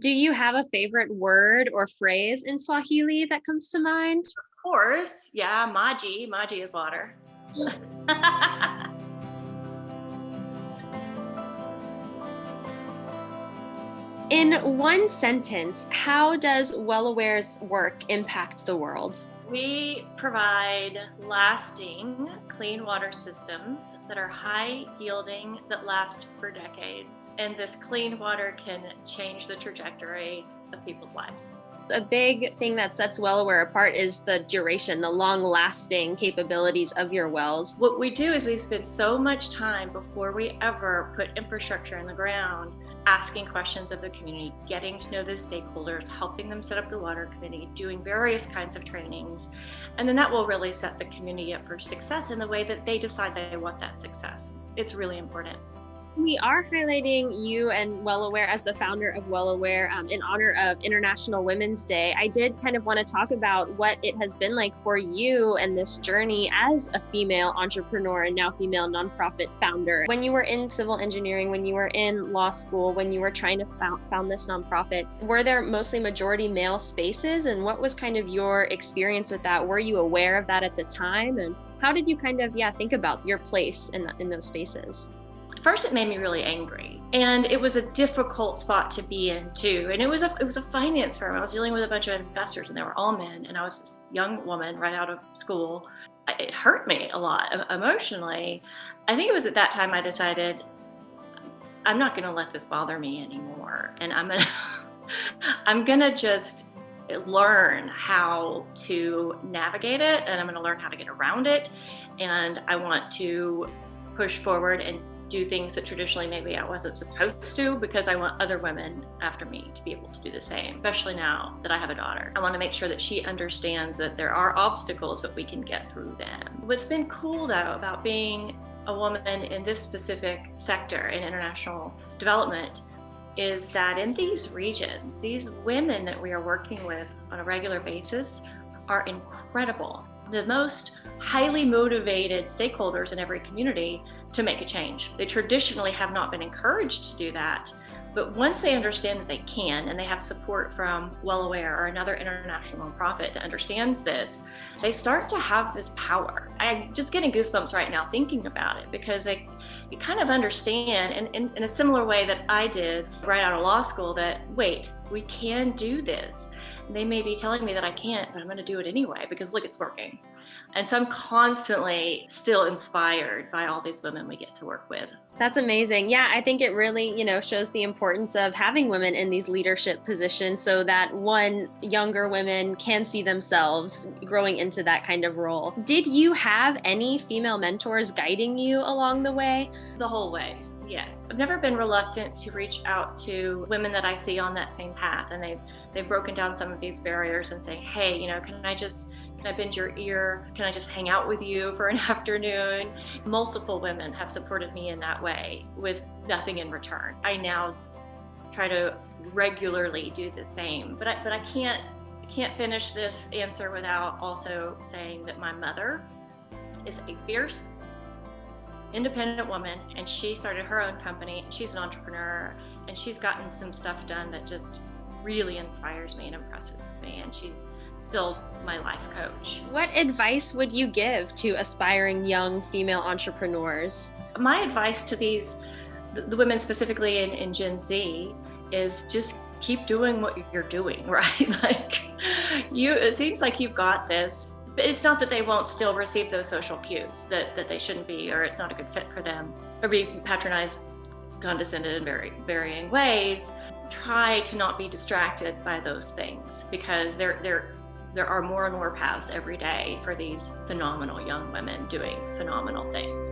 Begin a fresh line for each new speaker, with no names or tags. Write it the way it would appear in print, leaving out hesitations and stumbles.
Do you have a favorite word or phrase in Swahili that comes to mind?
Of course, yeah, maji. Maji is water.
In one sentence, how does WellAware's work impact the world?
We provide lasting clean water systems that are high yielding, that last for decades. And this clean water can change the trajectory of people's lives.
A big thing that sets WellAware apart is the duration, the long-lasting capabilities of your wells.
What we do is we spend so much time before we ever put infrastructure in the ground, asking questions of the community, getting to know the stakeholders, helping them set up the water committee, doing various kinds of trainings. And then that will really set the community up for success in the way that they decide they want that success. It's really important.
We are highlighting you and WellAware as the founder of WellAware in honor of International Women's Day. I did kind of want to talk about what it has been like for you and this journey as a female entrepreneur and now female nonprofit founder. When you were in civil engineering, when you were in law school, when you were trying to found this nonprofit, were there mostly majority male spaces? And what was kind of your experience with that? Were you aware of that at the time? And how did you kind of, think about your place in those spaces?
First, it made me really angry, and it was a difficult spot to be in too. And it was a finance firm. I was dealing with a bunch of investors, and they were all men. And I was this young woman right out of school. It hurt me a lot emotionally. I think it was at that time I decided I'm not going to let this bother me anymore, and I'm gonna just learn how to navigate it, and I'm going to learn how to get around it. And I want to push forward and do things that traditionally maybe I wasn't supposed to, because I want other women after me to be able to do the same, especially now that I have a daughter. I want to make sure that she understands that there are obstacles, but we can get through them. What's been cool though about being a woman in this specific sector in international development is that in these regions, these women that we are working with on a regular basis are incredible. The most highly motivated stakeholders in every community to make a change. They traditionally have not been encouraged to do that, but once they understand that they can, and they have support from WellAware or another international nonprofit that understands this, they start to have this power. I'm just getting goosebumps right now thinking about it, because you kind of understand, and in a similar way that I did right out of law school, that wait, we can do this. They may be telling me that I can't, but I'm going to do it anyway because look, it's working. And so I'm constantly still inspired by all these women we get to work with.
That's amazing. Yeah, I think it really, shows the importance of having women in these leadership positions so that younger women can see themselves growing into that kind of role. Did you have any female mentors guiding you along the way?
The whole way. Yes. I've never been reluctant to reach out to women that I see on that same path, and they've broken down some of these barriers and say, hey, can I bend your ear? Can I just hang out with you for an afternoon? Multiple women have supported me in that way with nothing in return. I now try to regularly do the same, but I can't finish this answer without also saying that my mother is a fierce, independent woman, and she started her own company. She's an entrepreneur, and she's gotten some stuff done that just really inspires me and impresses me, and she's still my life coach.
What advice would you give to aspiring young female entrepreneurs?
My advice to the women specifically in Gen Z is just keep doing what you're doing, right? It seems like you've got this. But it's not that they won't still receive those social cues that they shouldn't be, or it's not a good fit for them, or be patronized, condescended in very varying ways. Try to not be distracted by those things, because there are more and more paths every day for these phenomenal young women doing phenomenal things.